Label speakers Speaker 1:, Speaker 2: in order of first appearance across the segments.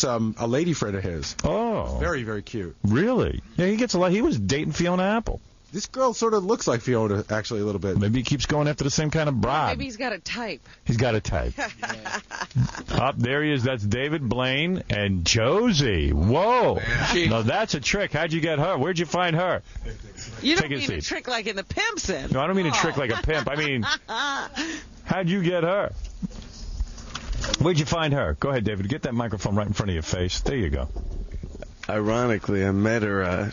Speaker 1: a lady friend of his.
Speaker 2: Oh.
Speaker 1: Very, very cute.
Speaker 2: Really? Yeah, he gets a lot. He was dating Fiona Apple.
Speaker 1: This girl sort of looks like Fiona, actually, a little bit.
Speaker 2: Maybe he keeps going after the same kind of broad.
Speaker 3: Maybe he's got a type.
Speaker 2: He's got a type. Up there he is. That's David Blaine and Josie. Whoa. Now that's a trick. How'd you get her? Where'd you find her?
Speaker 3: You don't
Speaker 2: Take a
Speaker 3: mean
Speaker 2: seat.
Speaker 3: a trick like in the Pimp sense.
Speaker 2: No, I don't mean a trick like a pimp. I mean, how'd you get her? Where'd you find her? Go ahead, David. Get that microphone right in front of your face. There you go.
Speaker 4: Ironically, I met her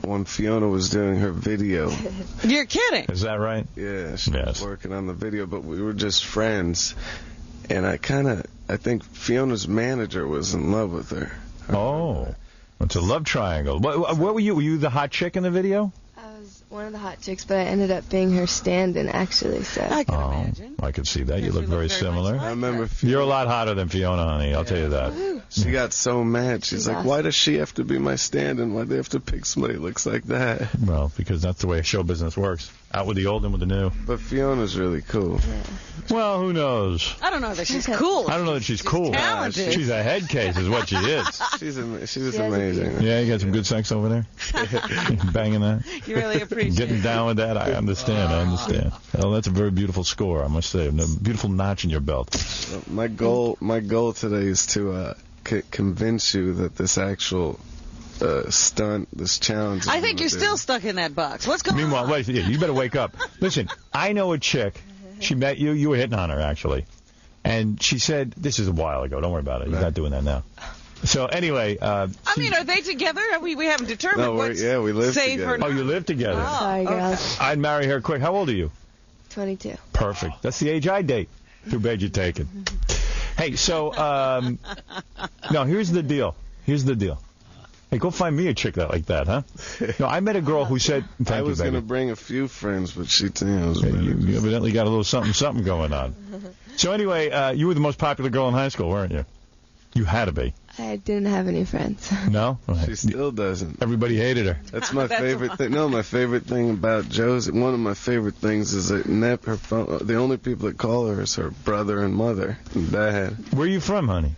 Speaker 4: when Fiona was doing her video.
Speaker 3: You're kidding.
Speaker 2: Is that right?
Speaker 4: Yeah, she was working on the video, but we were just friends. And I think Fiona's manager was in love with her.
Speaker 2: Oh, it's a love triangle. What were you? Were you the hot chick in the video?
Speaker 5: I was one of the hot chicks, but I ended up being her stand-in, actually. So
Speaker 3: I can imagine.
Speaker 2: I could see that. You look very similar.
Speaker 4: I remember
Speaker 2: You're a lot hotter than Fiona, honey. I'll tell you that.
Speaker 4: She got so mad. She's like, why does she have to be my stand-in? Why do they have to pick somebody who looks like that?
Speaker 2: Well, because that's the way show business works. Out with the old and with the new.
Speaker 4: But Fiona's really cool.
Speaker 5: Yeah.
Speaker 2: Well, who knows?
Speaker 3: I don't know that she's cool.
Speaker 2: I don't know that she's cool.
Speaker 3: Talented.
Speaker 2: She's a head case is what she is.
Speaker 4: She's amazing.
Speaker 2: Yeah, you got some good sex over there? Banging that?
Speaker 3: You really appreciate
Speaker 2: Getting down with that? I understand. Well, that's a very beautiful score, I must say. A beautiful notch in your belt.
Speaker 4: My goal today is to convince you that this actual stunt, this challenge.
Speaker 3: I think you're still stuck in that box. What's going
Speaker 2: Meanwhile,
Speaker 3: on?
Speaker 2: wait, you better wake up. Listen, I know a chick. She met you. You were hitting on her, actually. And she said, this is a while ago. Don't worry about it. You're not doing that now. So, anyway.
Speaker 3: I mean, are they together? We haven't determined what's
Speaker 4: we live
Speaker 3: safe
Speaker 4: together.
Speaker 3: or not.
Speaker 2: Oh, you live together.
Speaker 3: Oh,
Speaker 5: sorry, girls.
Speaker 2: I'd marry her quick. How old are you?
Speaker 5: 22.
Speaker 2: Perfect. That's the age I date. Too bad you take it. Hey, so, no, here's the deal. Hey, go find me a chick like that, huh? No, I met a girl who said,
Speaker 4: I was going to bring a few friends, but she was
Speaker 2: you evidently got a little something going on. So anyway, you were the most popular girl in high school, weren't you? You had to be.
Speaker 5: I didn't have any friends.
Speaker 2: No?
Speaker 4: She still doesn't.
Speaker 2: Everybody hated her.
Speaker 4: That's my favorite thing. No, my favorite thing about Josie, one of my favorite things is that her phone, the only people that call her is her brother and mother and dad.
Speaker 2: Where are you from, honey?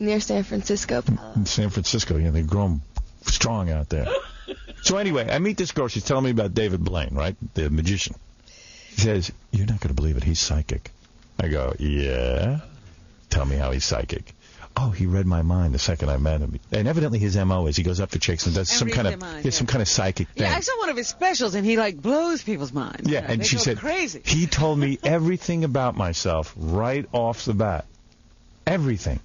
Speaker 5: Near San Francisco.
Speaker 2: In San Francisco. Yeah, they've grown strong out there. So anyway, I meet this girl. She's telling me about David Blaine, right? The magician. She says, you're not going to believe it. He's psychic. I go, yeah? Tell me how he's psychic. Oh, he read my mind the second I met him. And evidently his M.O. is he goes up to chicks and does some kind of psychic thing.
Speaker 3: Yeah, I saw one of his specials, and he, blows people's minds.
Speaker 2: Yeah, and she said,
Speaker 3: crazy.
Speaker 2: He told me everything about myself right off the bat. Everything.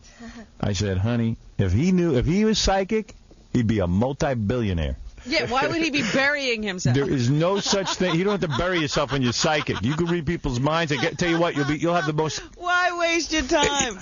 Speaker 2: I said, honey, if he was psychic, he'd be a multi-billionaire.
Speaker 3: Yeah, why would he be burying himself?
Speaker 2: There is no such thing. You don't have to bury yourself when you're psychic. You can read people's minds. Tell you what, you'll have the most.
Speaker 3: Why waste your time?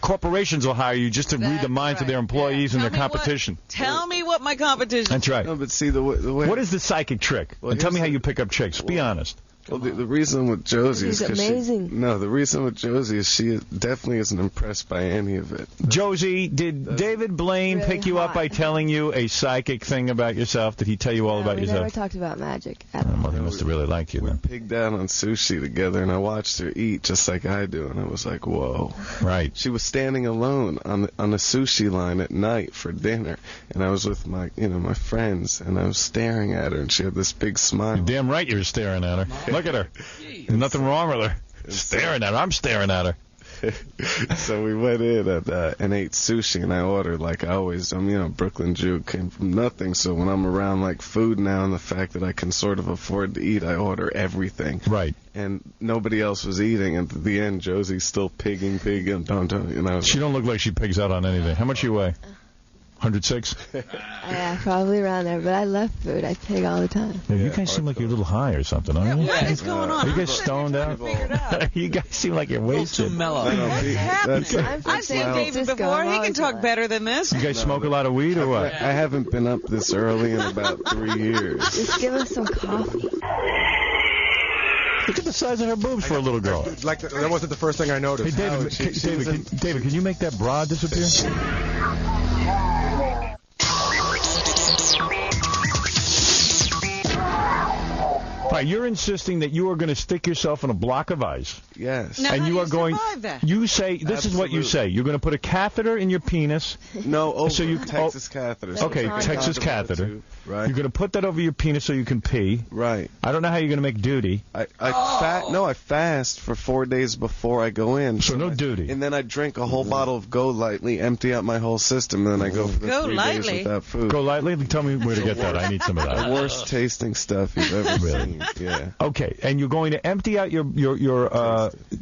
Speaker 2: Corporations will hire you just to read the minds of their employees and their competition.
Speaker 3: Tell me what my competition.
Speaker 2: That's right.
Speaker 4: No, but see the way.
Speaker 2: What is the psychic trick? And tell me how you pick up chicks. Be honest.
Speaker 4: Well, the reason with Josie is because the reason with Josie is she definitely isn't impressed by any of it.
Speaker 2: Josie, did David Blaine pick you up by telling you a psychic thing about yourself? Did he tell you all about yourself?
Speaker 5: We never talked about magic.
Speaker 2: Well, he must have really liked you then.
Speaker 4: We pigged out on sushi together, and I watched her eat just like I do, and I was like, whoa.
Speaker 2: Right.
Speaker 4: She was standing alone on a sushi line at night for dinner, and I was with my friends, and I was staring at her, and she had this big smile.
Speaker 2: You're damn right you were staring at her. Look at her. There's nothing wrong with her. Staring at her. I'm staring at her.
Speaker 4: So we went in and ate sushi, and I ordered like I always do. Brooklyn Jew came from nothing, so when I'm around food now and the fact that I can sort of afford to eat, I order everything.
Speaker 2: Right.
Speaker 4: And nobody else was eating, and at the end, Josie's still pigging, and
Speaker 2: she don't look like she pigs out on anything. How much you weigh? 106?
Speaker 5: Yeah, probably around there, but I love food. I pig all the time.
Speaker 2: Yeah, you guys seem like you're a little high or something, aren't you?
Speaker 3: What is going on?
Speaker 2: Are you guys stoned out? You guys seem like you're wasted.
Speaker 6: Too mellow.
Speaker 3: What's happening? I've seen David before. He can talk better than this.
Speaker 2: You guys smoke a lot of weed or what?
Speaker 4: I haven't been up this early in about 3 years.
Speaker 5: Just give us some coffee.
Speaker 2: Look at the size of her boobs for a little girl.
Speaker 1: That wasn't the first thing I noticed.
Speaker 2: Hey, David, can you make that bra disappear? All right, you're insisting that you are going to stick yourself in a block of ice
Speaker 4: Yes.
Speaker 6: Now,
Speaker 2: And
Speaker 6: how
Speaker 2: you
Speaker 6: do
Speaker 2: are going.
Speaker 6: survive that?
Speaker 2: You say this is what you say. You're going to put a catheter in your penis.
Speaker 4: No, over
Speaker 2: So you-
Speaker 4: Texas catheter.
Speaker 2: Okay,
Speaker 5: Condoms.
Speaker 2: Texas catheter.
Speaker 4: Right.
Speaker 2: You're going to put that over your penis so you can pee.
Speaker 4: Right.
Speaker 2: I don't know how you're going to make duty.
Speaker 4: I fast for 4 days before I go in.
Speaker 2: So no duty.
Speaker 4: And then I drink a whole bottle of Go Lightly, empty out my whole system, and then I go for the
Speaker 6: Go
Speaker 4: 3
Speaker 6: Lightly?
Speaker 4: days without food.
Speaker 2: Go lightly. Tell me where to get that. I need some of
Speaker 4: The
Speaker 2: that.
Speaker 4: worst tasting stuff you've ever
Speaker 2: Really?
Speaker 4: seen. Yeah.
Speaker 2: Okay, and you're going to empty out your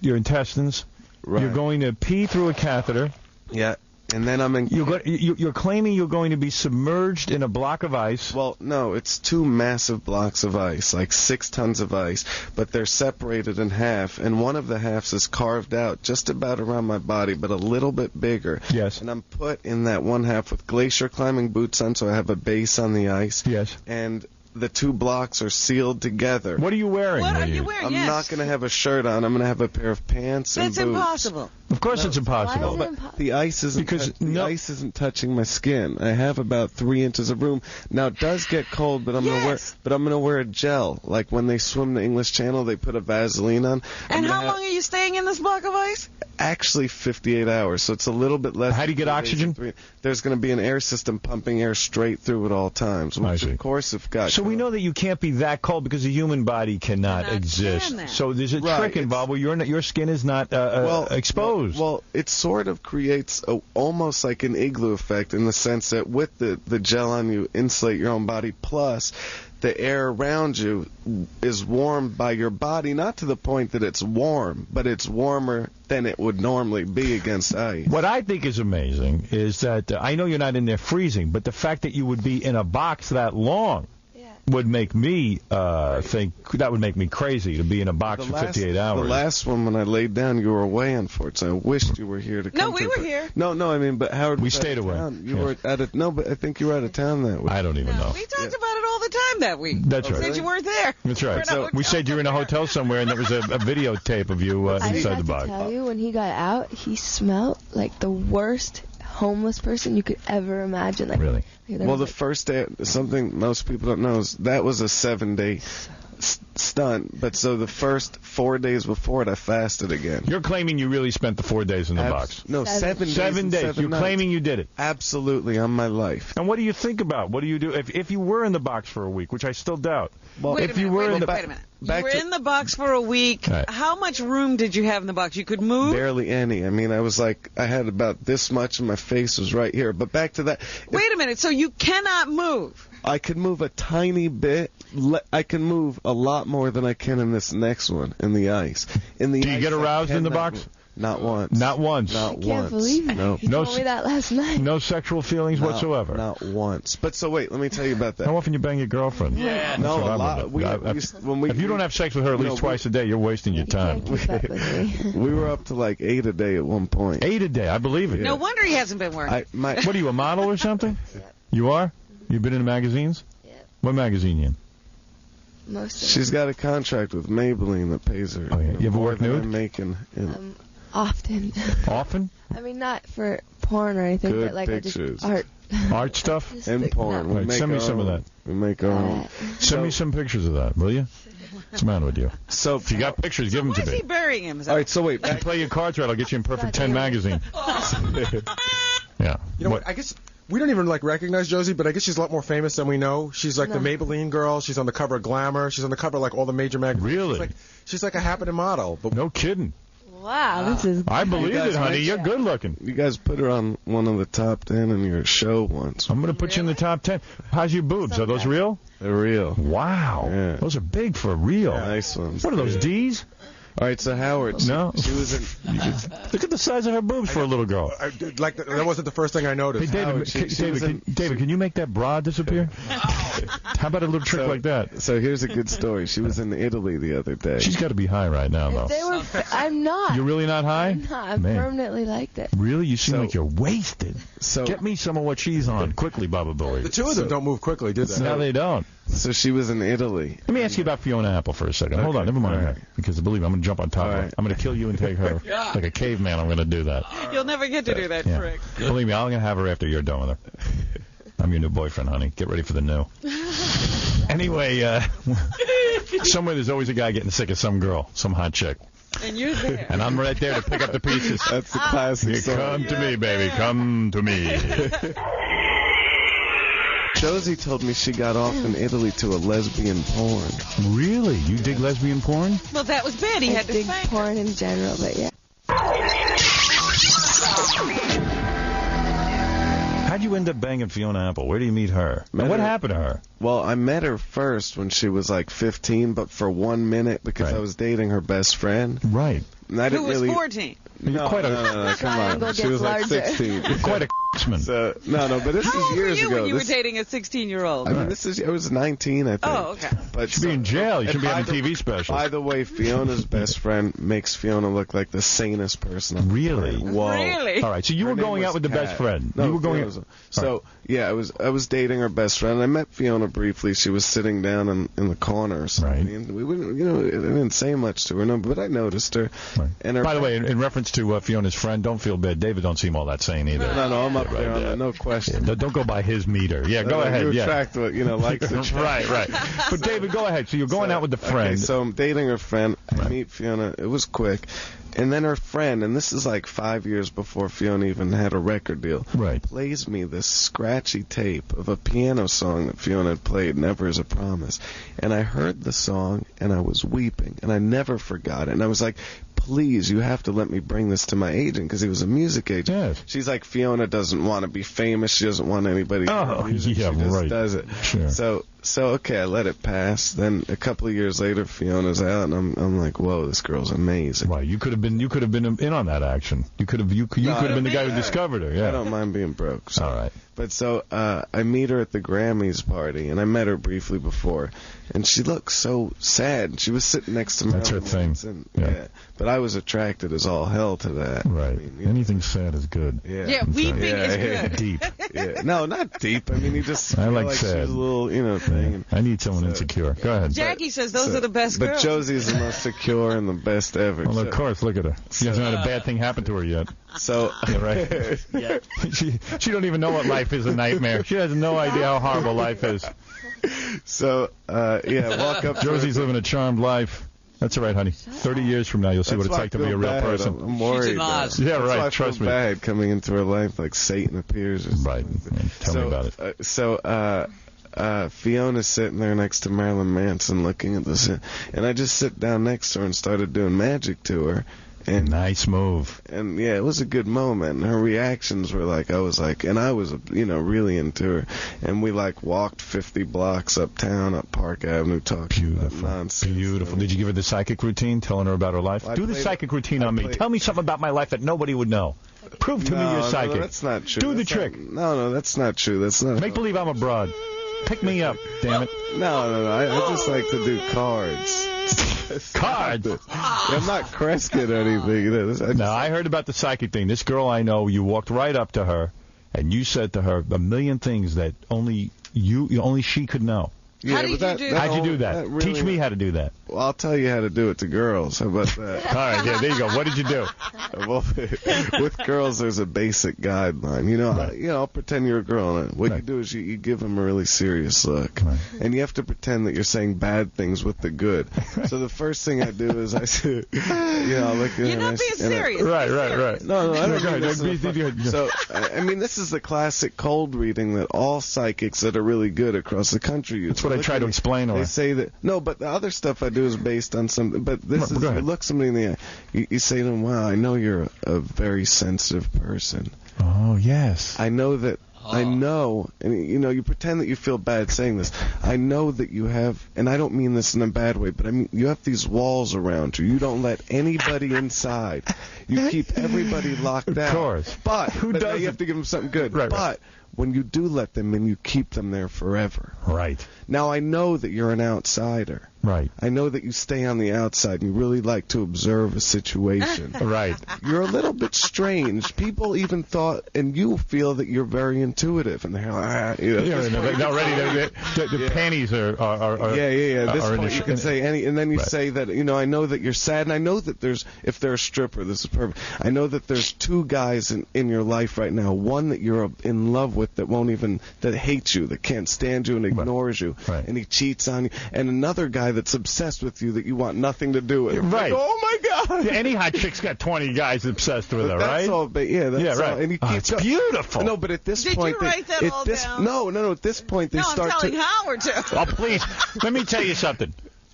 Speaker 2: intestines.
Speaker 4: Right.
Speaker 2: You're going to pee through a catheter.
Speaker 4: Yeah. And then I'm in.
Speaker 2: You're claiming you're going to be submerged in a block of ice.
Speaker 4: Well, no, it's 2 massive blocks of ice, like 6 tons of ice, but they're separated in half, and one of the halves is carved out just about around my body, but a little bit bigger.
Speaker 2: Yes.
Speaker 4: And I'm put in that one half with glacier climbing boots on, so I have a base on the ice.
Speaker 2: Yes.
Speaker 4: And the 2 blocks are sealed together.
Speaker 2: What are you wearing?
Speaker 6: What
Speaker 2: when
Speaker 6: are you wearing?
Speaker 4: I'm
Speaker 6: Yes.
Speaker 4: not going to have a shirt on. I'm going to have a pair of pants
Speaker 6: That's
Speaker 4: and boots.
Speaker 6: impossible.
Speaker 2: Of course, it's impossible.
Speaker 5: Why is it
Speaker 4: But the ice isn't
Speaker 2: Because
Speaker 4: the ice isn't touching my skin. I have about 3 inches of room. Now it does get cold, but I'm
Speaker 6: Yes.
Speaker 4: gonna wear a gel. Like when they swim the English Channel, they put a Vaseline on.
Speaker 6: And how long are you staying in this block of ice?
Speaker 4: Actually, 58 hours, so it's a little bit less.
Speaker 2: How do you get
Speaker 4: than 3 days
Speaker 2: oxygen?
Speaker 4: and 3. There's going to be an air system pumping air straight through at all times,
Speaker 2: I
Speaker 4: which
Speaker 2: see.
Speaker 4: of course have got.
Speaker 2: So we know that you can't be that cold because the human body cannot
Speaker 6: Cannot
Speaker 2: exist.
Speaker 6: stand that.
Speaker 2: So there's a
Speaker 4: Right,
Speaker 2: trick involved where your skin is not exposed.
Speaker 4: Well, it sort of creates almost like an igloo effect in the sense that with the gel on you insulate your own body, plus the air around you is warmed by your body, not to the point that it's warm, but it's warmer than it would normally be against ice.
Speaker 2: What I think is amazing is that I know you're not in there freezing, but the fact that you would be in a box that long would make me think that would make me crazy to be in a box for 58 hours.
Speaker 4: The last one, when I laid down, you were away, unfortunately. I wished you were here to come.
Speaker 6: No, we were here.
Speaker 4: No, I mean, but Howard
Speaker 2: We
Speaker 4: was
Speaker 2: stayed
Speaker 4: out of
Speaker 2: away.
Speaker 4: town. You
Speaker 2: Yeah.
Speaker 4: were out of, no, but I think you were out of town that week.
Speaker 2: I don't even know.
Speaker 6: We talked about it all the time that week.
Speaker 2: That's right.
Speaker 6: Said you weren't there.
Speaker 2: That's
Speaker 6: You were
Speaker 2: right.
Speaker 6: in a
Speaker 2: So we
Speaker 6: hotel
Speaker 2: said you were in a hotel somewhere, and there was a videotape of you
Speaker 5: I
Speaker 2: inside the
Speaker 5: forgot
Speaker 2: box.
Speaker 5: to tell you, when he got out, he smelled like the worst homeless person you could ever imagine. Like,
Speaker 2: Really?
Speaker 5: there
Speaker 4: Well,
Speaker 5: was,
Speaker 4: the first day, something most people don't know is that was a 7-day stunt. But so the first 4 days before it, I fasted again.
Speaker 2: You're claiming you really spent the 4 days in the box.
Speaker 4: No, 7 days.
Speaker 2: 7
Speaker 4: and
Speaker 2: days.
Speaker 4: 7
Speaker 2: You're
Speaker 4: nights.
Speaker 2: claiming you did it.
Speaker 4: Absolutely, on my life.
Speaker 2: And what do you think about? What do you do if you were in the box for a week, which I still doubt?
Speaker 4: Well,
Speaker 6: Wait
Speaker 2: if
Speaker 6: a
Speaker 2: you
Speaker 6: minute,
Speaker 2: were
Speaker 6: wait a
Speaker 2: in the
Speaker 6: minute, wait a minute. You
Speaker 4: back
Speaker 6: were
Speaker 4: to-
Speaker 6: in the box for a week.
Speaker 2: Right.
Speaker 6: How much room did you have in the box? You could move?
Speaker 4: Barely any. I mean, I was like, I had about this much, and my face was right here. But back to that.
Speaker 6: Wait a minute. So you cannot move.
Speaker 4: I could move a tiny bit. I can move a lot more than I can in this next one, in the ice. In the
Speaker 2: Do you
Speaker 4: ice,
Speaker 2: get
Speaker 4: I
Speaker 2: aroused in the
Speaker 4: cannot
Speaker 2: box?
Speaker 4: move. Not once.
Speaker 2: Not once.
Speaker 4: Not
Speaker 5: I can't
Speaker 4: once.
Speaker 5: believe it.
Speaker 4: No.
Speaker 5: He
Speaker 2: No
Speaker 5: told me that last night.
Speaker 2: No sexual feelings whatsoever.
Speaker 4: Not once. But so wait, let me tell you about that.
Speaker 2: How often you bang your girlfriend?
Speaker 6: Yeah.
Speaker 2: That's
Speaker 4: No,
Speaker 2: what
Speaker 4: a
Speaker 2: I'm
Speaker 4: lot.
Speaker 2: about. If you don't have sex with her at
Speaker 4: you
Speaker 2: least
Speaker 4: know,
Speaker 2: twice a day, you're wasting your
Speaker 5: You
Speaker 2: time.
Speaker 5: can't keep up with me.
Speaker 4: we were up to like 8 a day at one point.
Speaker 2: 8 a day, I believe it.
Speaker 6: No wonder he hasn't been working.
Speaker 2: What are you, a model or something?
Speaker 5: Yep.
Speaker 2: You are? You've been in magazines?
Speaker 5: Yep.
Speaker 2: What magazine you in?
Speaker 5: Most of
Speaker 4: She's got a contract with Maybelline that pays her.
Speaker 2: Oh, yeah. You ever
Speaker 4: more
Speaker 2: work
Speaker 4: than
Speaker 2: nude?
Speaker 4: I'm making.
Speaker 5: them. Often.
Speaker 2: Often?
Speaker 5: I mean, not for porn or anything,
Speaker 4: Good
Speaker 5: but like
Speaker 4: pictures.
Speaker 5: I just art.
Speaker 2: Art stuff?
Speaker 5: Just
Speaker 4: And
Speaker 5: like,
Speaker 4: porn.
Speaker 5: no.
Speaker 4: We
Speaker 2: Right,
Speaker 4: make
Speaker 2: send me
Speaker 4: our
Speaker 2: some of
Speaker 4: own.
Speaker 2: that.
Speaker 4: We make our own.
Speaker 2: Send me some pictures of that, will you? What's the matter with you?
Speaker 4: So
Speaker 2: If you got pictures, give them
Speaker 6: Why
Speaker 2: to
Speaker 6: is
Speaker 2: me.
Speaker 6: he burying himself?
Speaker 4: all right. So wait.
Speaker 2: And play your cards right, I'll get you in Perfect 10 magazine. Yeah.
Speaker 1: You know what? I guess we don't even like recognize Josie, but I guess she's a lot more famous than we know. She's like the
Speaker 5: No.
Speaker 1: Maybelline girl. She's on the cover of Glamour. She's on the cover of like all the major magazines.
Speaker 2: Really?
Speaker 1: She's like a happening model. But
Speaker 2: No kidding.
Speaker 5: Wow, this is.
Speaker 2: I believe
Speaker 4: guys
Speaker 2: it, honey.
Speaker 4: make-
Speaker 2: You're good looking.
Speaker 4: You guys put her on one of the top 10 in your show once.
Speaker 2: I'm going to put you in the top 10. How's your boobs? Are those real?
Speaker 4: They're real.
Speaker 2: Wow.
Speaker 4: Yeah.
Speaker 2: Those are big for real.
Speaker 4: Nice ones.
Speaker 2: What are those, D's?
Speaker 4: All right. So Howard.
Speaker 2: No.
Speaker 4: She was in.
Speaker 2: Look at the size of her boobs for a little girl.
Speaker 1: that wasn't the first thing I
Speaker 2: Hey,
Speaker 1: noticed.
Speaker 2: David,
Speaker 4: Howard, she was in-
Speaker 2: David, can you make that bra disappear? How about a little trick like that?
Speaker 4: So here's a good story. She was in Italy the other day.
Speaker 2: She's got to be high right now, though.
Speaker 5: They were. I'm not.
Speaker 2: You're really not high?
Speaker 5: I'm not. I'm
Speaker 2: Man.
Speaker 5: permanently like this.
Speaker 2: Really? You seem
Speaker 4: So-
Speaker 2: like you're wasted.
Speaker 4: So
Speaker 2: Get me some of what she's on. Quickly, Baba Booey.
Speaker 1: The two of them don't move quickly, do they?
Speaker 2: No, they don't.
Speaker 4: So she was in Italy.
Speaker 2: Let me ask you about Fiona Apple for a second. Hold on, never mind
Speaker 4: all right.
Speaker 2: that. Because believe me, I'm going to jump on top of her.
Speaker 4: right.
Speaker 2: I'm going to kill you and take her. Like a caveman, I'm going to do that.
Speaker 6: You'll never get to do that
Speaker 2: Yeah.
Speaker 6: trick.
Speaker 2: Believe me, I'm going to have her after you're done with her. I'm your new boyfriend, honey. Get ready for the new. Anyway, somewhere there's always a guy getting sick of some girl, some hot chick.
Speaker 6: And you're there.
Speaker 2: And I'm right there to pick up the pieces.
Speaker 4: That's the classic song.
Speaker 2: Come to me, baby. Come to me.
Speaker 4: Josie told me she got off in Italy to a lesbian porn.
Speaker 2: Really? You dig lesbian porn?
Speaker 6: Well, that was bad. He
Speaker 5: I
Speaker 6: had to
Speaker 5: dig
Speaker 6: thank her.
Speaker 5: porn in general, but yeah.
Speaker 2: How'd you end up banging Fiona Apple? Where do you meet her? And what happened to her?
Speaker 4: Well, I met her first when she was like 15, but for 1 minute because I was dating her best friend.
Speaker 2: Right.
Speaker 4: And I
Speaker 6: Who
Speaker 4: didn't
Speaker 6: was
Speaker 4: really...
Speaker 6: 14?
Speaker 2: You're quite a...
Speaker 4: No, come
Speaker 5: Triangle
Speaker 4: on. She
Speaker 5: gets
Speaker 4: was like
Speaker 5: larger.
Speaker 4: 16.
Speaker 2: You're quite a man.
Speaker 4: So, no, but this
Speaker 6: How
Speaker 4: is
Speaker 6: old were
Speaker 4: years
Speaker 6: you
Speaker 4: ago.
Speaker 6: when you were
Speaker 4: This-
Speaker 6: dating a 16-year-old?
Speaker 4: I mean, I was 19, I think.
Speaker 6: Oh, okay.
Speaker 4: But
Speaker 2: You should be in jail. You should be
Speaker 4: and
Speaker 2: having TV specials.
Speaker 4: By the way, Fiona's best friend makes Fiona look like the sanest person. on the
Speaker 2: Really?
Speaker 4: planet. Whoa.
Speaker 6: Really?
Speaker 2: All right, so you
Speaker 4: Her
Speaker 2: were
Speaker 4: name
Speaker 2: going
Speaker 4: was
Speaker 2: out with the best
Speaker 4: Kat.
Speaker 2: friend.
Speaker 4: No,
Speaker 2: You were going
Speaker 4: Fiona was- So, yeah, I was dating her best friend. And I met Fiona briefly. She was sitting down in the corner or something.
Speaker 2: Right.
Speaker 4: And we wouldn't, I didn't say much to her, no, but I noticed her.
Speaker 2: Right.
Speaker 4: And her
Speaker 2: By the way, in reference to Fiona's friend, don't feel bad. David don't seem all that sane either.
Speaker 4: No, I'm up there on
Speaker 2: yeah.
Speaker 4: that, no question.
Speaker 2: Don't go by his meter. Yeah, go ahead.
Speaker 4: You
Speaker 2: Yeah.
Speaker 4: attract what, likes to attract.
Speaker 2: Right. But David, go ahead. So you're going out with the friend.
Speaker 4: Okay, so I'm dating her friend. I
Speaker 2: Right.
Speaker 4: meet Fiona. It was quick. And then her friend, and this is like 5 years before Fiona even had a record deal,
Speaker 2: Right.
Speaker 4: plays me this scratchy tape of a piano song that Fiona had played, Never Is a Promise. And I heard the song, and I was weeping, and I never forgot it. And I was like, please, you have to let me bring this to my agent, because he was a music agent.
Speaker 2: Yes.
Speaker 4: She's like, Fiona doesn't want to be famous. She doesn't want anybody to
Speaker 2: Oh,
Speaker 4: hear music.
Speaker 2: yeah,
Speaker 4: she just
Speaker 2: right.
Speaker 4: does it.
Speaker 2: Sure.
Speaker 4: So okay, I let it pass. Then a couple of years later, Fiona's out, and I'm like, whoa, this girl's amazing.
Speaker 2: Right. You could have been in on that action. You could have been the guy who discovered her. Yeah.
Speaker 4: I don't mind being broke. So.
Speaker 2: All right.
Speaker 4: But so I meet her at the Grammys party, and I met her briefly before, and she looked so sad. She was sitting next to me.
Speaker 2: That's her thing. Yeah.
Speaker 4: But I was attracted as all hell to that.
Speaker 2: Right.
Speaker 4: I mean,
Speaker 2: Anything sad is good.
Speaker 4: Yeah.
Speaker 6: Yeah, weeping is good.
Speaker 2: Deep.
Speaker 4: Yeah. No, not deep. I mean, you just
Speaker 2: I
Speaker 4: feel
Speaker 2: like
Speaker 4: like
Speaker 2: sad.
Speaker 4: she's a little, thing.
Speaker 2: I need someone insecure. Go ahead.
Speaker 6: Jackie says those are the best
Speaker 4: But
Speaker 6: girls.
Speaker 4: Josie's the most secure and the best ever.
Speaker 2: Well, of course. Look at her. She hasn't had a bad thing happen to her yet.
Speaker 4: So,
Speaker 2: Yeah, right. She don't even know what life is a nightmare. She has no idea how horrible life is.
Speaker 4: walk up.
Speaker 2: Josie's living a charmed life. That's all right, honey. 30 years from now, you'll see what it's like to be a real person.
Speaker 4: I'm worried.
Speaker 6: She's an Oz.
Speaker 2: Yeah,
Speaker 4: That's
Speaker 2: right,
Speaker 4: why I
Speaker 2: trust
Speaker 4: feel
Speaker 2: me.
Speaker 4: bad coming into her life, like Satan appears. Or
Speaker 2: Right.
Speaker 4: something.
Speaker 2: Tell me about it.
Speaker 4: Fiona's sitting there next to Marilyn Manson looking at this, and I just sit down next to her and started doing magic to her. And
Speaker 2: Nice move.
Speaker 4: and yeah, it was a good moment. And her reactions were like, I was really into her. And we like walked 50 blocks uptown, up Park Avenue, talking about
Speaker 2: Beautiful.
Speaker 4: nonsense.
Speaker 2: Beautiful. Did you give her the psychic routine, telling her about her life?
Speaker 4: Well, I
Speaker 2: Do the
Speaker 4: played-
Speaker 2: psychic routine on me.
Speaker 4: played-
Speaker 2: Tell me something about my life that nobody would know. Prove to me you're psychic.
Speaker 4: No, that's not true.
Speaker 2: Do the
Speaker 4: That's
Speaker 2: trick.
Speaker 4: No, that's not true. That's not.
Speaker 2: Make believe I'm a broad. Pick me up, damn it.
Speaker 4: No. I just like to do cards.
Speaker 2: Cards?
Speaker 4: I'm not Kreskin or anything.
Speaker 2: No, I heard about the psychic thing. This girl I know, you walked right up to her, and you said to her a million things that only she could know.
Speaker 6: How did you do that?
Speaker 2: How'd you do that?
Speaker 4: Really,
Speaker 2: Teach me how to do that.
Speaker 4: Well, I'll tell you how to do it to girls. How about that?
Speaker 2: All right, yeah, there you go. What did you do?
Speaker 4: Well, with girls, there's a basic guideline. I'll pretend you're a girl. And what you do is you give them a really serious look, and you have to pretend that you're saying bad things with the good. So the first thing I do is I say, I'll look at
Speaker 6: You're
Speaker 4: her
Speaker 6: not
Speaker 4: and
Speaker 6: being serious.
Speaker 2: Right.
Speaker 4: No, I don't
Speaker 2: Go
Speaker 4: mean
Speaker 2: ahead.
Speaker 4: this. So, I mean, this is the classic cold reading that all psychics that are really good across the country use.
Speaker 2: That's what I try to explain to her.
Speaker 4: They say that but the other stuff I do is based on something. But this is
Speaker 2: Go
Speaker 4: you
Speaker 2: ahead.
Speaker 4: look somebody in the eye, you say to them, "Wow, I know you're a very sensitive person.
Speaker 2: Oh, yes.
Speaker 4: I know that." I know, and you pretend that you feel bad saying this. I know that you have, and I don't mean this in a bad way, but I mean you have these walls around you. You don't let anybody inside. You keep everybody locked out.
Speaker 2: Of course.
Speaker 4: But now
Speaker 2: doesn't?
Speaker 4: you have to give them something good.
Speaker 2: Right.
Speaker 4: But when you do let them in, you keep them there forever.
Speaker 2: Right.
Speaker 4: Now I know that you're an outsider.
Speaker 2: Right.
Speaker 4: I know that you stay on the outside and you really like to observe a situation.
Speaker 2: Right.
Speaker 4: You're a little bit strange. People even thought, and you feel that you're very intuitive, and they're like,
Speaker 2: The panties are
Speaker 4: yeah. This
Speaker 2: are in
Speaker 4: point
Speaker 2: the
Speaker 4: you can say any, and then you
Speaker 2: Right.
Speaker 4: say that, I know that you're sad, and I know that if they're a stripper, this is perfect. I know that there's two guys in your life right now, one that you're in love with that hates you, that can't stand you and ignores you, and he cheats on you, and another guy that's obsessed with you that you want nothing to do with.
Speaker 2: Right.
Speaker 4: Like, oh my God.
Speaker 2: Yeah, any hot chick's got 20 guys obsessed with her,
Speaker 4: That's
Speaker 2: right?
Speaker 4: all, but that's
Speaker 2: right.
Speaker 4: all. And he keeps
Speaker 2: it's beautiful.
Speaker 4: No, but at this
Speaker 6: Did
Speaker 4: point,
Speaker 6: you write that all down?
Speaker 4: No. At this point, they
Speaker 6: No,
Speaker 4: start
Speaker 6: I'm telling
Speaker 4: to.
Speaker 6: Howard to.
Speaker 2: Oh, please. Let me tell you something.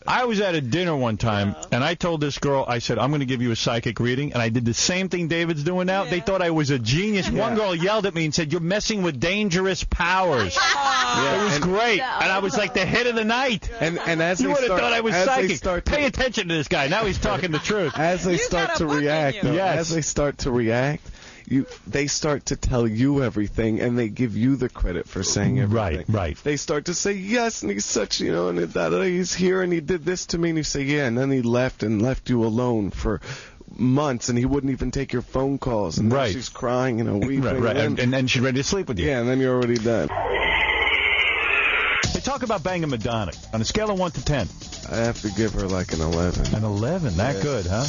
Speaker 2: I was at a dinner one time, and I told this girl, I said, I'm going to give you a psychic reading, and I did the same thing David's doing now.
Speaker 6: Yeah.
Speaker 2: They thought I was a genius. One girl yelled at me and said, you're messing with dangerous powers. It was great. And I was like the hit of the night.
Speaker 4: And as
Speaker 2: you
Speaker 4: they
Speaker 2: would have
Speaker 4: start,
Speaker 2: thought I was
Speaker 4: as they
Speaker 2: psychic.
Speaker 4: start
Speaker 2: Pay attention to this guy. Now he's talking the truth.
Speaker 4: As they
Speaker 6: You
Speaker 4: start
Speaker 6: got a
Speaker 4: to
Speaker 6: book in
Speaker 4: react,
Speaker 6: you.
Speaker 4: though,
Speaker 2: Yes.
Speaker 4: as they start to react, they start to tell you everything, and they give you the credit for saying everything.
Speaker 2: Right.
Speaker 4: They start to say, yes, and he's such, and he's here, and he did this to me, and you say, yeah, and then he left you alone for months, and he wouldn't even take your phone calls, and then she's crying, weeping.
Speaker 2: Right. And then she's ready to sleep with you.
Speaker 4: Yeah, and then you're already done.
Speaker 2: They talk about banging Madonna. On a scale of 1 to 10.
Speaker 4: I have to give her like an 11.
Speaker 2: An 11. That good, huh?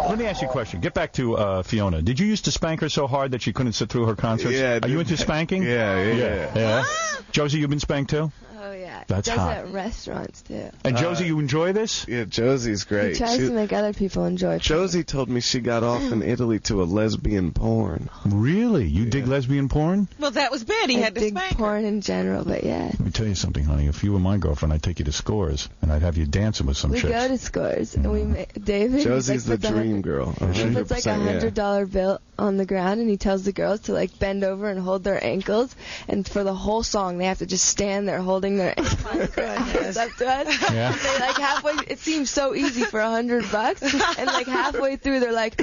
Speaker 2: Let me ask you a question. Get back to Fiona. Did you used to spank her so hard that she couldn't sit through her concerts?
Speaker 4: Yeah.
Speaker 2: Are you into spanking?
Speaker 4: Yeah.
Speaker 2: Josie, you've been spanked too?
Speaker 5: Oh, yeah.
Speaker 2: That's
Speaker 5: Does
Speaker 2: hot.
Speaker 5: it at restaurants, too.
Speaker 2: And Josie, you enjoy this?
Speaker 4: Yeah, Josie's great.
Speaker 5: He tries to make other people enjoy it.
Speaker 4: Josie told me she got off in Italy to a lesbian porn.
Speaker 2: Really? You dig lesbian porn?
Speaker 6: Well, that was bad. He had to
Speaker 5: dig
Speaker 6: spank her.
Speaker 5: porn in general, but yeah.
Speaker 2: Let me tell you something, honey. If you were my girlfriend, I'd take you to Scores, and I'd have you dancing with some
Speaker 5: We
Speaker 2: chicks.
Speaker 5: go to Scores, and David.
Speaker 4: Josie's the
Speaker 5: puts
Speaker 4: dream girl.
Speaker 5: He puts like $100 bill on the ground, and he tells the girls to like bend over and hold their ankles, and for the whole song they have to just stand there holding their ankles up to us.
Speaker 2: Yeah.
Speaker 5: They like halfway. It seems so easy for $100, and like halfway through they're like,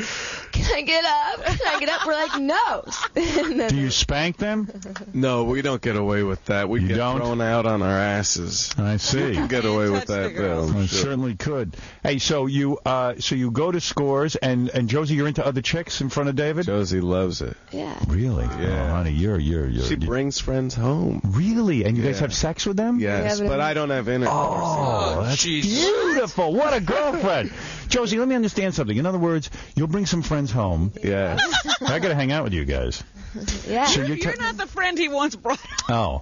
Speaker 5: "Can I get up? Can I get up?" We're like, "No." And then
Speaker 2: Do you spank them?
Speaker 4: No, we don't get away with that. We
Speaker 2: You
Speaker 4: get
Speaker 2: don't?
Speaker 4: thrown out on our asses.
Speaker 2: I see.
Speaker 4: You get away with
Speaker 6: touch the
Speaker 4: that,
Speaker 6: girls.
Speaker 4: Bill.
Speaker 2: I certainly could. Hey, so you go to Scores, and Josie, you're into other chicks in front of David?
Speaker 4: Josie loves it.
Speaker 5: yeah.
Speaker 2: Really?
Speaker 4: Yeah.
Speaker 2: Oh, honey, you're
Speaker 4: She brings friends home.
Speaker 2: Really? And you guys
Speaker 4: Yeah.
Speaker 2: have sex with them?
Speaker 4: Yes,
Speaker 5: Yeah,
Speaker 4: but I don't have intercourse.
Speaker 2: Oh, that's beautiful. What a girlfriend. Josie, let me understand something. In other words, you'll bring some friends home.
Speaker 4: Yes.
Speaker 2: I got to hang out with you guys.
Speaker 5: Yeah.
Speaker 2: So
Speaker 6: You're not the friend he once brought.
Speaker 2: Oh.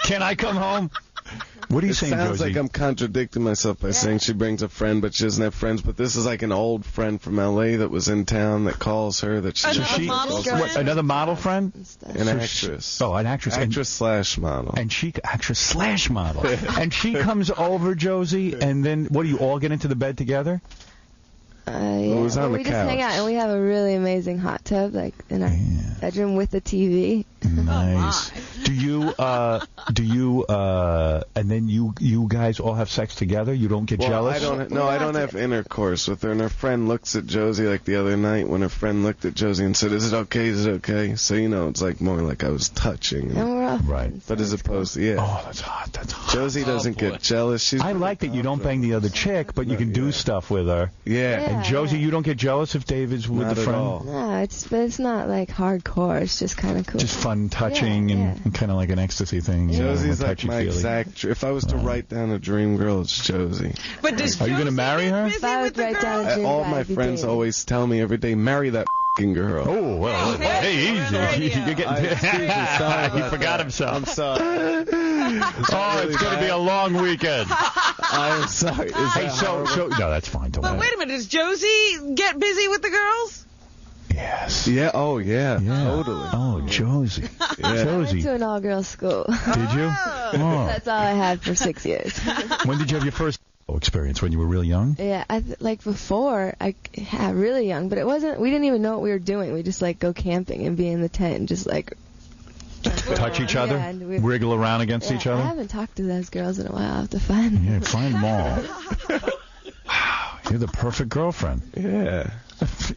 Speaker 2: Can I come home? What are you
Speaker 4: It
Speaker 2: saying,
Speaker 4: sounds
Speaker 2: Josie?
Speaker 4: like I'm contradicting myself by saying she brings a friend, but she doesn't have friends. But this is like an old friend from L.A. that was in town that calls her that she
Speaker 6: Another
Speaker 2: she-
Speaker 6: model
Speaker 5: friend?
Speaker 2: What, another model friend?
Speaker 5: And stuff.
Speaker 4: an
Speaker 2: So
Speaker 4: actress.
Speaker 2: An actress.
Speaker 4: Actress/model.
Speaker 2: And she, actress/model. And she comes over, Josie, and then, what, do you all get into the bed together?
Speaker 5: Yeah.
Speaker 4: was on
Speaker 5: Well,
Speaker 4: the
Speaker 5: we just hang
Speaker 4: couch.
Speaker 5: out, and we have a really amazing hot tub, like in our bedroom with a TV.
Speaker 2: Nice. And then you guys all have sex together? You don't get
Speaker 4: Well,
Speaker 2: jealous?
Speaker 4: I don't have intercourse with her. And her friend looks at Josie like the other night when her friend looked at Josie and said, "Is it okay? Is it okay?" So it's like more like I was touching.
Speaker 5: And we're all
Speaker 2: Right.
Speaker 5: friends,
Speaker 4: But
Speaker 5: so
Speaker 4: as
Speaker 5: it's
Speaker 4: opposed to
Speaker 2: Oh, that's hot. That's hot.
Speaker 4: Josie doesn't get jealous. She's
Speaker 2: I like that you don't bang the other chick, but you can do stuff with her.
Speaker 4: Yeah.
Speaker 5: Yeah.
Speaker 2: And Josie, you don't get jealous if David's with
Speaker 4: Not
Speaker 2: the
Speaker 4: at
Speaker 2: friend?
Speaker 4: all.
Speaker 5: cool. No, it's not like hardcore. It's just kind of cool.
Speaker 2: Just fun touching
Speaker 5: Yeah,
Speaker 2: and kind of like an ecstasy thing. you know,
Speaker 4: Josie's like
Speaker 2: touchy
Speaker 4: my
Speaker 2: feely.
Speaker 4: exact. If I was to write down a dream girl, it's Josie.
Speaker 6: But does
Speaker 2: Are you gonna
Speaker 6: Josie
Speaker 2: marry
Speaker 6: get
Speaker 2: her?
Speaker 6: busy
Speaker 5: If I
Speaker 6: with
Speaker 5: would
Speaker 6: the
Speaker 5: write down
Speaker 6: girls?
Speaker 5: a dream
Speaker 4: All
Speaker 5: guy,
Speaker 4: my
Speaker 5: I'd be
Speaker 4: friends
Speaker 5: dating.
Speaker 4: always tell me every day, marry that girl.
Speaker 2: Oh, well,
Speaker 6: Yeah.
Speaker 2: hey, easy.
Speaker 6: Yeah.
Speaker 2: You're getting... he forgot himself.
Speaker 4: I'm sorry.
Speaker 2: Oh, it's going to be a long weekend.
Speaker 4: I'm sorry. Is
Speaker 2: Hey,
Speaker 4: that
Speaker 2: so,
Speaker 4: horrible?
Speaker 2: no, that's fine. Don't
Speaker 6: But
Speaker 2: worry.
Speaker 6: wait a minute, does Josie get busy with the girls?
Speaker 2: Yes.
Speaker 4: Yeah. Oh, yeah.
Speaker 2: Yeah.
Speaker 4: Totally.
Speaker 2: Oh, Josie.
Speaker 4: Yeah.
Speaker 5: I went
Speaker 2: Josie.
Speaker 5: to an all-girls school.
Speaker 2: Did you? Oh.
Speaker 5: That's all I had for 6 years.
Speaker 2: When did you have your first experience? When you were really young?
Speaker 5: Yeah, like before, really young, but it wasn't. We didn't even know what we were doing. We just like go camping and be in the tent and just like
Speaker 2: Touch each other?
Speaker 5: Yeah, and
Speaker 2: Wriggle around against each
Speaker 5: I
Speaker 2: other?
Speaker 5: haven't talked to those girls in a while. I'll have to find them.
Speaker 2: Yeah, find them all. You're the perfect girlfriend.
Speaker 4: Yeah.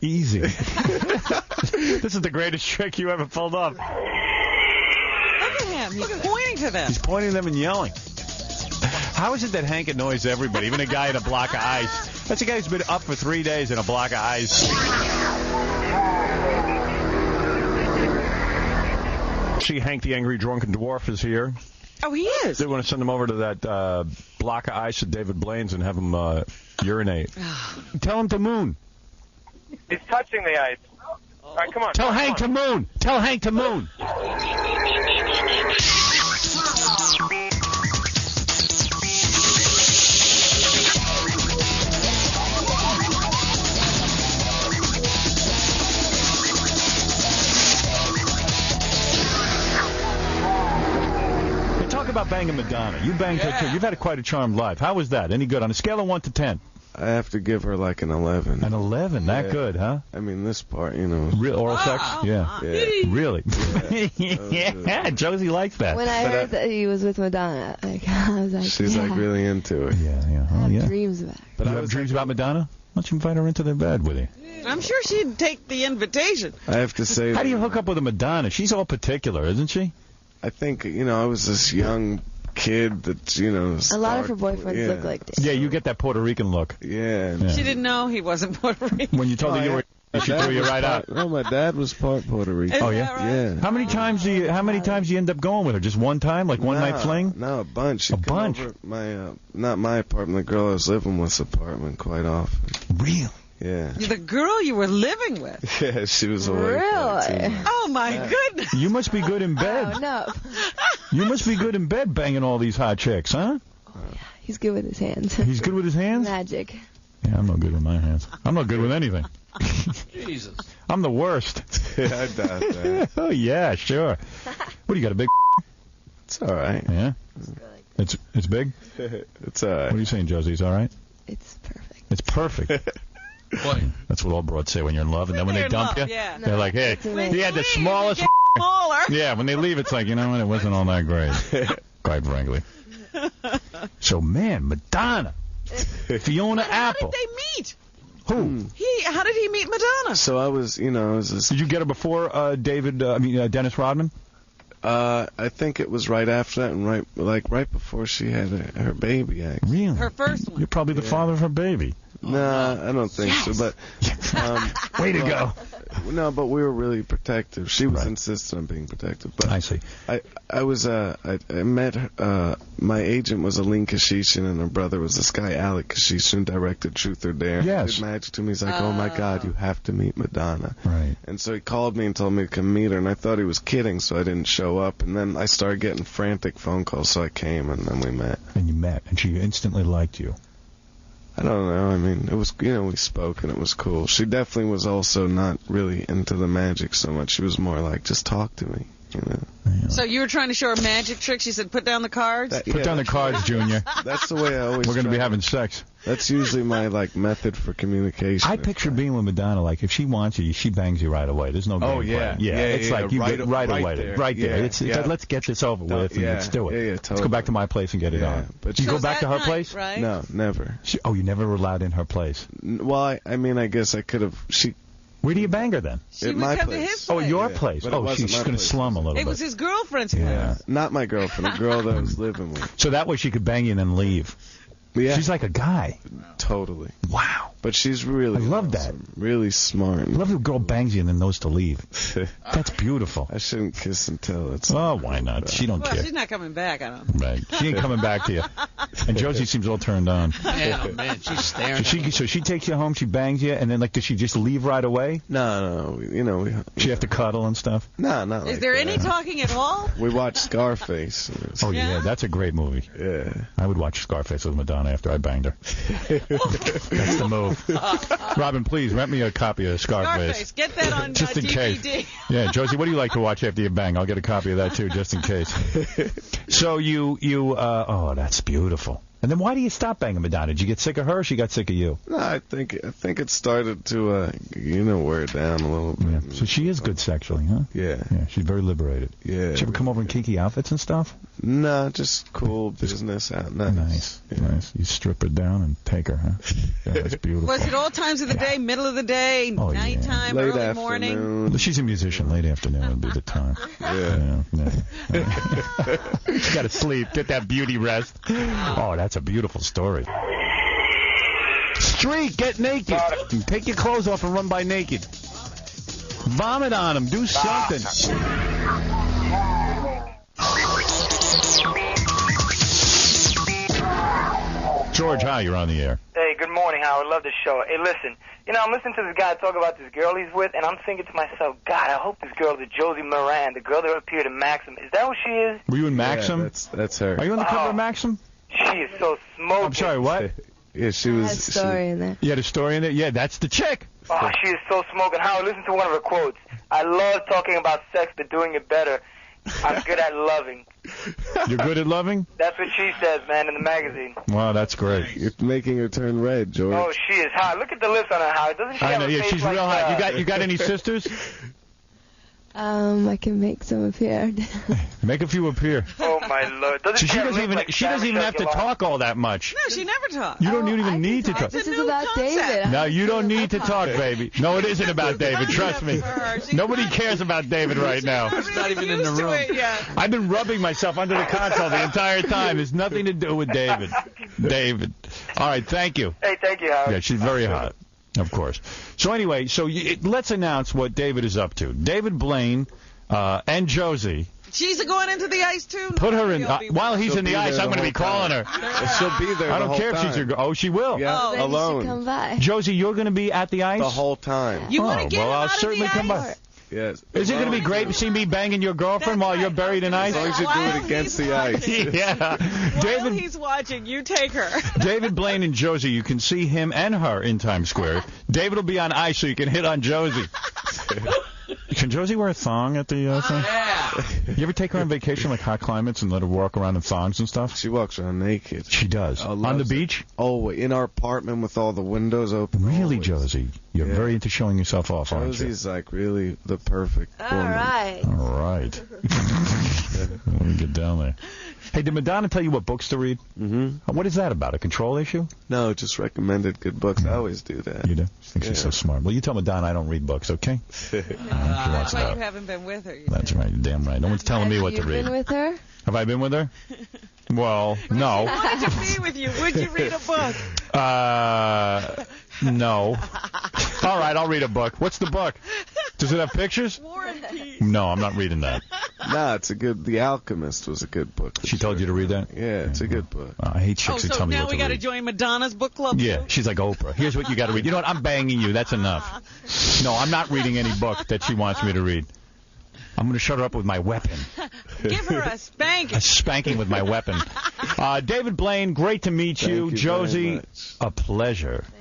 Speaker 2: Easy. This is the greatest trick you ever pulled off.
Speaker 6: Look at him. He's pointing to them.
Speaker 2: He's pointing them and yelling. How is it that Hank annoys everybody, even a guy in a block of ice? That's a guy who's been up for 3 days in a block of ice. See, Hank the Angry Drunken Dwarf is here.
Speaker 6: Oh, he is.
Speaker 2: They want to send him over to that block of ice at David Blaine's and have him urinate. Tell him to moon.
Speaker 7: He's touching the ice. All right, come on.
Speaker 2: Tell Hank to moon. Tell Hank to moon. Talk about banging Madonna. You banged her too. You've had quite a charmed life. How was that? Any good? On a scale of 1 to 10.
Speaker 4: I have to give her like an 11.
Speaker 2: An 11? That good, huh?
Speaker 4: I mean, this part, you know.
Speaker 2: Real oral sex? Yeah. Really?
Speaker 4: Yeah,
Speaker 2: Josie likes that.
Speaker 5: When I heard that he was with Madonna, like, I was like,
Speaker 4: she's like really into it.
Speaker 2: Yeah.
Speaker 5: I have dreams about her.
Speaker 2: But you have dreams about Madonna? Why don't you invite her into the bed with you?
Speaker 6: I'm sure she'd take the invitation.
Speaker 4: I have to say.
Speaker 2: How do you hook up with a Madonna? She's all particular, isn't she?
Speaker 4: I think, you know, I was this young kid that, you know.
Speaker 5: A lot of her boyfriends look like this.
Speaker 2: Yeah, you get that Puerto Rican look.
Speaker 4: Yeah.
Speaker 6: She didn't know he wasn't Puerto Rican.
Speaker 2: When you told her you were, she threw you right out.
Speaker 4: No, my dad was part Puerto Rican.
Speaker 2: Oh yeah.
Speaker 6: Right?
Speaker 4: Yeah.
Speaker 2: How many times do you end up going with her? Just one time, like one night fling?
Speaker 4: No, a bunch. She'd
Speaker 2: A bunch.
Speaker 4: Come over my not my apartment, the girl I was living with's apartment quite often.
Speaker 2: Really?
Speaker 4: Yeah.
Speaker 6: The girl you were living with.
Speaker 4: Yeah, she was awake.
Speaker 5: Really?
Speaker 6: Oh my goodness.
Speaker 2: You must be good in bed.
Speaker 5: Oh, no.
Speaker 2: You must be good in bed banging all these hot chicks, huh?
Speaker 5: He's good with his hands.
Speaker 2: He's good with his hands?
Speaker 5: Magic.
Speaker 2: Yeah, I'm not good with my hands. I'm not good with anything.
Speaker 8: Jesus.
Speaker 2: I'm the worst.
Speaker 4: Yeah, I doubt that.
Speaker 2: Oh, yeah, sure. What, do you got a big...
Speaker 4: It's all right.
Speaker 2: Yeah? It's big?
Speaker 4: It's all right.
Speaker 2: What are you saying, Josie? It's all right?
Speaker 5: It's perfect.
Speaker 2: It's perfect.
Speaker 8: Boy.
Speaker 2: That's what all broads say when you're in love, and then when they dump you, they're like, hey, he had the smallest...
Speaker 6: Smaller.
Speaker 2: Yeah, when they leave, it's like, you know what, it wasn't all that great, quite frankly. So, man, Madonna, Fiona Apple.
Speaker 6: How did they meet?
Speaker 2: Who?
Speaker 6: How did he meet Madonna?
Speaker 4: So I was this...
Speaker 2: Did you get her before Dennis Rodman?
Speaker 4: I think it was right after that, and right before she had her baby. Actually.
Speaker 2: Really?
Speaker 6: Her first one.
Speaker 2: You're probably the father of her baby.
Speaker 4: Nah, I don't think so. But
Speaker 2: way to go.
Speaker 4: No, but we were really protective. She was insistent on being protective. But
Speaker 2: I see.
Speaker 4: I was I met my agent was Aline Kashishin, and her brother was this guy Alec Kashishin, directed Truth or Dare.
Speaker 2: Yes.
Speaker 4: He did magic to me. He's like, oh my God, you have to meet Madonna.
Speaker 2: Right.
Speaker 4: And so he called me and told me to come meet her, and I thought he was kidding, so I didn't show up. And then I started getting frantic phone calls, so I came, and then we met.
Speaker 2: And you met, and she instantly liked you.
Speaker 4: I don't know. I mean, it was, we spoke, and it was cool. She definitely was also not really into the magic so much. She was more like, just talk to me,
Speaker 2: Yeah.
Speaker 6: So you were trying to show her magic tricks. She said, put down the cards.
Speaker 2: Put down the cards, Junior.
Speaker 4: That's the way I always.
Speaker 2: We're going to be having sex.
Speaker 4: That's usually my method for communication.
Speaker 2: I picture being with Madonna, like, if she wants you, she bangs you right away. There's no game
Speaker 4: yeah.
Speaker 2: play. It's like you get right away.
Speaker 4: There.
Speaker 2: Right there.
Speaker 4: Yeah,
Speaker 2: It's like, let's get this over with and let's do it.
Speaker 4: Yeah,
Speaker 2: Let's
Speaker 4: totally.
Speaker 2: go back to my place and get it on.
Speaker 4: But
Speaker 2: you
Speaker 6: So
Speaker 2: go back to her
Speaker 6: night,
Speaker 2: place?
Speaker 6: right?
Speaker 4: No, never.
Speaker 2: You never were allowed in her place.
Speaker 4: Well, I mean, I guess I could have.
Speaker 2: Where do you bang her then?
Speaker 6: She
Speaker 4: At
Speaker 6: would
Speaker 4: my
Speaker 6: come
Speaker 4: place.
Speaker 6: to his
Speaker 2: Oh,
Speaker 6: place.
Speaker 2: your place.
Speaker 4: but it
Speaker 2: Oh,
Speaker 4: wasn't
Speaker 2: she's
Speaker 4: my
Speaker 2: going to
Speaker 4: place.
Speaker 2: slum a little
Speaker 6: It
Speaker 2: bit.
Speaker 6: was his girlfriend's
Speaker 2: Yeah.
Speaker 6: place.
Speaker 4: Not my girlfriend, a girl that I was living with.
Speaker 2: So that way she could bang you and then leave.
Speaker 4: Yeah,
Speaker 2: She's like a guy.
Speaker 4: totally.
Speaker 2: Wow.
Speaker 4: But she's really.
Speaker 2: I love that.
Speaker 4: awesome, Really smart.
Speaker 2: I love if a girl bangs you and then knows to leave. That's beautiful.
Speaker 4: I shouldn't kiss and tell. It's
Speaker 2: Oh, why not? She don't
Speaker 6: Well,
Speaker 2: care.
Speaker 6: she's not coming back, I don't know.
Speaker 2: Right. She ain't coming back to you. And Josie seems all turned on.
Speaker 8: Man, oh man, she's staring.
Speaker 2: So she takes you home, she bangs you, and then does she just leave right away?
Speaker 4: No. We
Speaker 2: She have to cuddle and stuff?
Speaker 4: No, not like
Speaker 6: Is there
Speaker 4: that.
Speaker 6: any talking at all?
Speaker 4: We watched Scarface. and it was-
Speaker 2: Oh, yeah,
Speaker 6: Yeah?
Speaker 2: that's a great movie.
Speaker 4: Yeah.
Speaker 2: I would watch Scarface with Madonna after I banged her. That's the move. Robin, please, rent me a copy of
Speaker 6: Scarface, get that on
Speaker 2: Just in
Speaker 6: DVD.
Speaker 2: case. Yeah, Josie, what do you like to watch after you bang? I'll get a copy of that, too, just in case. So oh, that's beautiful. And then why do you stop banging Madonna? Did you get sick of her or she got sick of you?
Speaker 4: No, I think it started to wear down a little bit.
Speaker 2: Yeah. So she is good sexually, huh?
Speaker 4: Yeah.
Speaker 2: Yeah, she's very liberated.
Speaker 4: Yeah.
Speaker 2: She ever come over in kinky outfits and stuff?
Speaker 4: No, just cool business out.
Speaker 2: Nice. Nice. You strip her down and take her, huh? Yeah, that's beautiful.
Speaker 6: Was it all times of the day, middle of the day,
Speaker 2: Oh, yeah.
Speaker 6: nighttime,
Speaker 4: Late
Speaker 6: early
Speaker 4: afternoon.
Speaker 6: morning?
Speaker 2: She's a musician. Late afternoon would be the time.
Speaker 4: Yeah.
Speaker 2: You got to sleep. Get that beauty rest. Oh, that's a beautiful story. Street, get naked. Take your clothes off and run by naked. Vomit on them. Do something. George, hi, you're on the air.
Speaker 7: Hey, good morning, Howard. Love the show. Hey, listen, I'm listening to this guy talk about this girl he's with, and I'm thinking to myself, God, I hope this girl is Josie Moran, the girl that appeared in Maxim. Is that who she is?
Speaker 2: Were you in Maxim?
Speaker 4: Yeah, that's her.
Speaker 2: Are you on the cover of Maxim?
Speaker 7: She is so smoking.
Speaker 2: I'm sorry, what?
Speaker 4: Yeah, she was.
Speaker 5: I had a story in there.
Speaker 2: You had a story in there? Yeah, that's the chick.
Speaker 7: Oh, she is so smoking. Howard, listen to one of her quotes. I love talking about sex, but doing it better. I'm good at loving.
Speaker 2: You're good at loving?
Speaker 7: That's what she says, man, in the magazine.
Speaker 2: Wow, that's great.
Speaker 4: You're making her turn red, George.
Speaker 7: Oh, she is hot. Look at the lips on her, Howard. Doesn't she
Speaker 2: I
Speaker 7: have
Speaker 2: know,
Speaker 7: a
Speaker 2: yeah,
Speaker 7: face
Speaker 2: she's
Speaker 7: like
Speaker 2: real hot. You got any sisters?
Speaker 5: I can make some appear.
Speaker 2: Make a few appear.
Speaker 7: Oh, my Lord.
Speaker 2: She doesn't even have to talk all that much.
Speaker 6: No, she never talks.
Speaker 2: You don't even need to talk.
Speaker 5: This is about David.
Speaker 2: No, you don't need to talk, baby. No, it isn't about David. Trust me. Nobody cares about David right now.
Speaker 8: She's not even in the room.
Speaker 2: I've been rubbing myself under the console the entire time. There's nothing to do with David. David. All right, thank you.
Speaker 7: Hey, thank you, Howard.
Speaker 2: Yeah, she's very hot. Of course. So anyway, let's announce what David is up to. David Blaine and Josie.
Speaker 6: She's going into the ice, too?
Speaker 2: Put her in. While he's in the ice, I'm going to be calling her.
Speaker 4: She'll be there.
Speaker 2: I don't care if she's your. Oh, she will.
Speaker 4: Yeah,
Speaker 5: Then
Speaker 4: alone.
Speaker 5: you should come by.
Speaker 2: Josie, you're going to be at the ice
Speaker 4: The whole time.
Speaker 6: You want to get
Speaker 2: well,
Speaker 6: him
Speaker 2: I'll
Speaker 6: out
Speaker 2: certainly
Speaker 6: of the
Speaker 2: come
Speaker 6: ice?
Speaker 2: by.
Speaker 4: Yes.
Speaker 2: Is it going to be great to see me banging your girlfriend while you're buried in ice?
Speaker 4: As long as you do
Speaker 6: While
Speaker 4: it against
Speaker 6: he's
Speaker 4: the ice.
Speaker 2: Yeah.
Speaker 6: While
Speaker 2: David,
Speaker 6: he's watching, you take her.
Speaker 2: David Blaine and Josie, you can see him and her in Times Square. David will be on ice so you can hit on Josie. Can Josie wear a thong at the thing?
Speaker 8: Yeah.
Speaker 2: You ever take her on vacation, like hot climates, and let her walk around in thongs and stuff?
Speaker 4: She walks around naked.
Speaker 2: She does. On the beach?
Speaker 4: Oh, in our apartment with all the windows open.
Speaker 2: Really,
Speaker 4: always.
Speaker 2: Josie? You're very into showing yourself off, aren't you?
Speaker 4: Josie's like really the perfect
Speaker 5: All
Speaker 4: woman.
Speaker 5: right.
Speaker 2: All right. Let me get down there. Hey, did Madonna tell you what books to read?
Speaker 4: Mm-hmm.
Speaker 2: What is that about? A control issue?
Speaker 4: No, just recommended good books. I always do that.
Speaker 2: You do? I think she's so smart. Well, you tell Madonna I don't read books, okay? She wants
Speaker 6: That's why
Speaker 2: that.
Speaker 6: you haven't been with her yet.
Speaker 2: That's right. You're damn right. No one's telling me what to
Speaker 5: Have you
Speaker 2: read.
Speaker 5: been with her?
Speaker 2: Have I been with her? Well, no.
Speaker 6: Wanted to be with you. Would you read a book?
Speaker 2: No. All right, I'll read a book. What's the book? Does it have pictures?
Speaker 6: War and Peace.
Speaker 2: No, I'm not reading that.
Speaker 4: Nah, it's a good. The Alchemist was a good book.
Speaker 2: She told you to read that?
Speaker 4: Yeah, it's a good book.
Speaker 2: I hate chicks who
Speaker 6: so
Speaker 2: tell me
Speaker 6: now
Speaker 2: what
Speaker 6: we
Speaker 2: to
Speaker 6: got to
Speaker 2: read.
Speaker 6: join Madonna's book club?
Speaker 2: Yeah,
Speaker 6: too?
Speaker 2: she's like Oprah. Here's what you got to read. You know what? I'm banging you. That's enough. No, I'm not reading any book that she wants me to read. I'm going to shut her up with my weapon.
Speaker 6: Give her a spanking.
Speaker 2: A spanking with my weapon. David Blaine, great to meet you.
Speaker 4: Thank you very
Speaker 2: Josie,
Speaker 4: much.
Speaker 2: a pleasure.